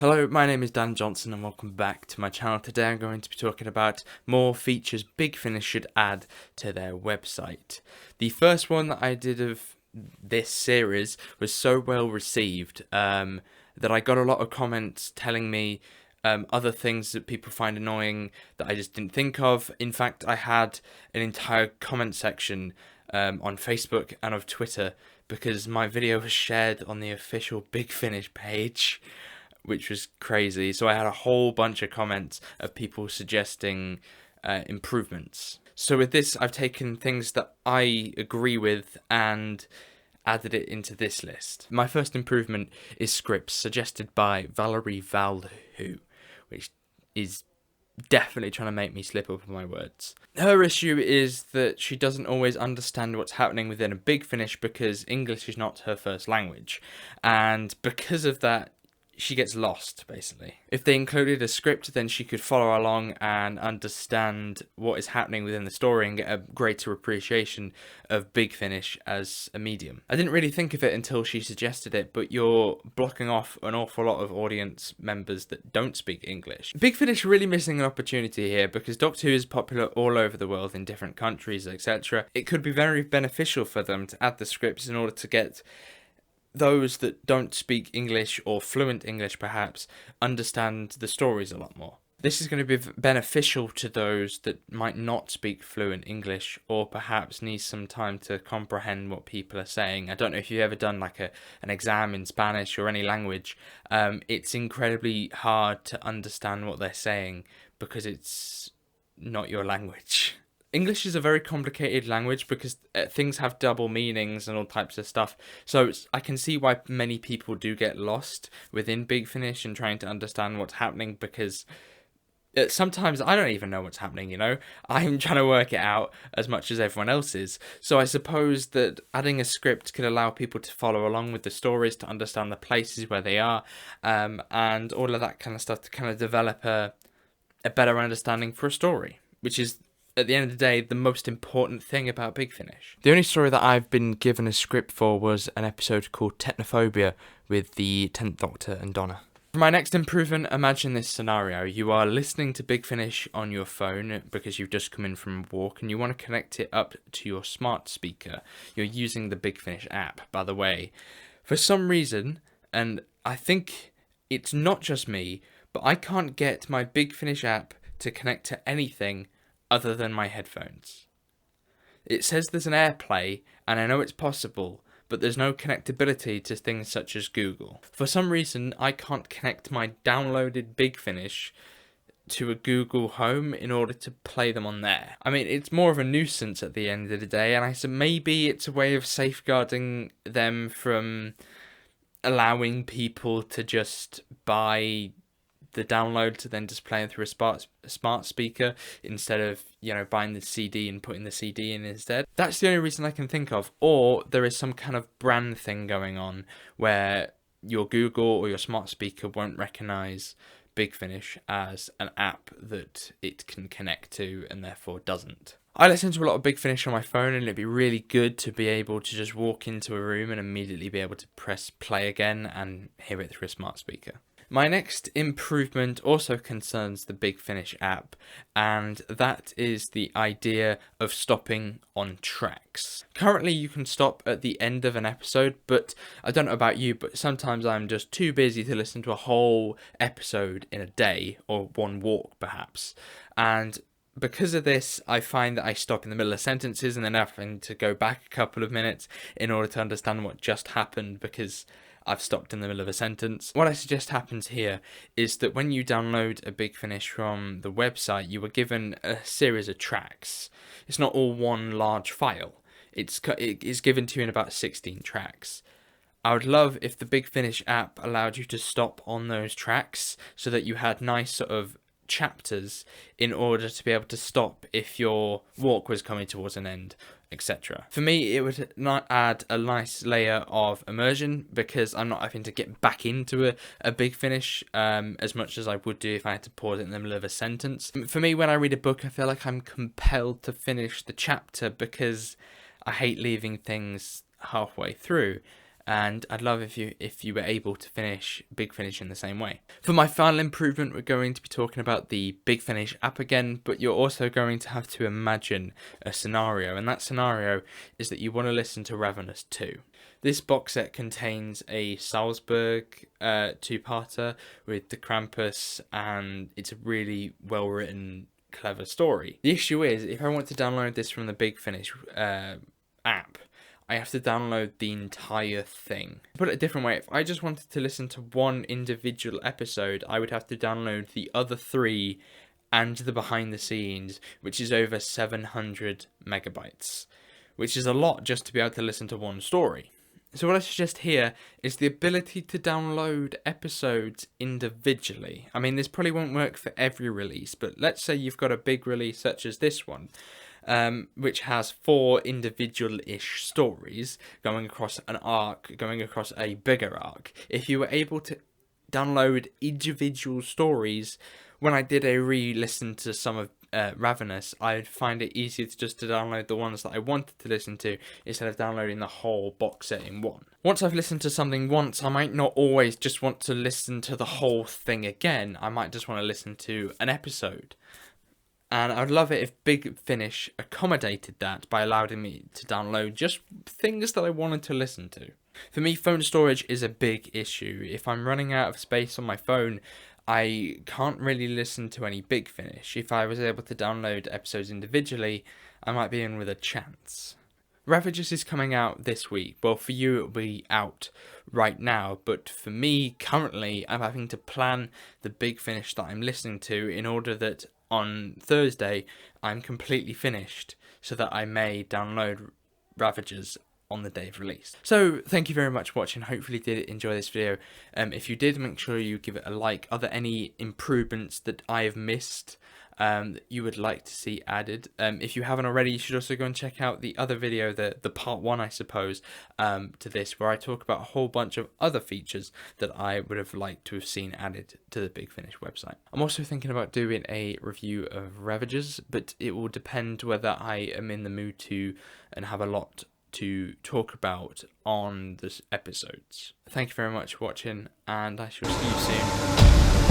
Hello, my name is Dan Johnson and welcome back to my channel. Today I'm going to be talking about more features Big Finish should add to their website. The first one that I did of this series was so well received that I got a lot of comments telling me other things that people find annoying that I just didn't think of. In fact, I had an entire comment section on Facebook and of Twitter because my video was shared on the official Big Finish page, which was crazy. So I had a whole bunch of comments of people suggesting improvements. So with this, I've taken things that I agree with and added it into this list. My first improvement is scripts, suggested by Valerie Valhu, which is definitely trying to make me slip up on my words. Her issue is that she doesn't always understand what's happening within a Big Finish because English is not her first language, and because of that, she gets lost, basically. If they included a script, then she could follow along and understand what is happening within the story and get a greater appreciation of Big Finish as a medium. I didn't really think of it until she suggested it, but you're blocking off an awful lot of audience members that don't speak English. Big Finish really missing an opportunity here because Doctor Who is popular all over the world in different countries, etc. It could be very beneficial for them to add the scripts in order to get those that don't speak English or fluent English perhaps understand the stories a lot more. This is going to be beneficial to those that might not speak fluent English or perhaps need some time to comprehend what people are saying. I don't know if you've ever done like an exam in Spanish or any language. It's incredibly hard to understand what they're saying because it's not your language. English is a very complicated language because things have double meanings and all types of stuff. So I can see why many people do get lost within Big Finish and trying to understand what's happening because sometimes I don't even know what's happening, you know? I'm trying to work it out as much as everyone else is. So I suppose that adding a script could allow people to follow along with the stories, to understand the places where they are, and all of that kind of stuff to kind of develop a better understanding for a story, which is, at the end of the day, the most important thing about Big Finish. The only story that I've been given a script for was an episode called Technophobia with the 10th Doctor and Donna. For my next improvement, imagine this scenario. You are listening to Big Finish on your phone because you've just come in from a walk and you want to connect it up to your smart speaker. You're using the Big Finish app, by the way. For some reason, and I think it's not just me, but I can't get my Big Finish app to connect to anything other than my headphones. It says there's an AirPlay, and I know it's possible, but there's no connectability to things such as Google. For some reason, I can't connect my downloaded Big Finish to a Google Home in order to play them on there. I mean, it's more of a nuisance at the end of the day, and I said maybe it's a way of safeguarding them from allowing people to just buy the download to then just play it through a smart speaker instead of, you know, buying the CD and putting the CD in instead. That's the only reason I can think of. Or there is some kind of brand thing going on where your Google or your smart speaker won't recognize Big Finish as an app that it can connect to and therefore doesn't. I listen to a lot of Big Finish on my phone, and it'd be really good to be able to just walk into a room and immediately be able to press play again and hear it through a smart speaker. My next improvement also concerns the Big Finish app, and that is the idea of stopping on tracks. Currently you can stop at the end of an episode, but I don't know about you, but sometimes I'm just too busy to listen to a whole episode in a day, or one walk perhaps, and because of this, I find that I stop in the middle of sentences and then having to go back a couple of minutes in order to understand what just happened because I've stopped in the middle of a sentence. What I suggest happens here is that when you download a Big Finish from the website, you are given a series of tracks. It's not all one large file. It is given to you in about 16 tracks. I would love if the Big Finish app allowed you to stop on those tracks so that you had nice sort of chapters in order to be able to stop if your walk was coming towards an end, etc. For me, it would not add a nice layer of immersion because I'm not having to get back into a Big Finish as much as I would do if I had to pause it in the middle of a sentence. For me, when I read a book, I feel like I'm compelled to finish the chapter because I hate leaving things halfway through. and I'd love if you were able to finish Big Finish in the same way. For my final improvement, we're going to be talking about the Big Finish app again, but you're also going to have to imagine a scenario, and that scenario is that you want to listen to Ravenous 2. This box set contains a Salzburg two-parter with the Krampus, and it's a really well-written, clever story. The issue is, if I want to download this from the Big Finish app, I have to download the entire thing. To put it a different way, if I just wanted to listen to one individual episode, I would have to download the other 3 and the behind the scenes, which is over 700 megabytes, which is a lot just to be able to listen to one story. So what I suggest here is the ability to download episodes individually. I mean, this probably won't work for every release, but let's say you've got a big release such as this one, which has 4 individual-ish stories going across an arc, going across a bigger arc. If you were able to download individual stories, when I did a re-listen to some of Ravenous, I'd find it easier to download the ones that I wanted to listen to instead of downloading the whole box set in one. Once I've listened to something once, I might not always just want to listen to the whole thing again. I might just want to listen to an episode. And I'd love it if Big Finish accommodated that by allowing me to download just things that I wanted to listen to. For me, phone storage is a big issue. If I'm running out of space on my phone, I can't really listen to any Big Finish. If I was able to download episodes individually, I might be in with a chance. Ravages is coming out this week. Well, for you it'll be out right now, but for me, currently, I'm having to plan the Big Finish that I'm listening to in order that on Thursday I'm completely finished, so that I may download Ravages on the day of release. So thank you very much for watching. Hopefully you did enjoy this video. If you did, make sure you give it a like. Are there any improvements that I have missed that you would like to see added? If you haven't already, you should also go and check out the other video, the part 1 I suppose, to this, where I talk about a whole bunch of other features that I would have liked to have seen added to the Big Finish website. I'm also thinking about doing a review of Ravages, but it will depend whether I am in the mood to and have a lot to talk about on this episodes. Thank you very much for watching, and I shall see you soon.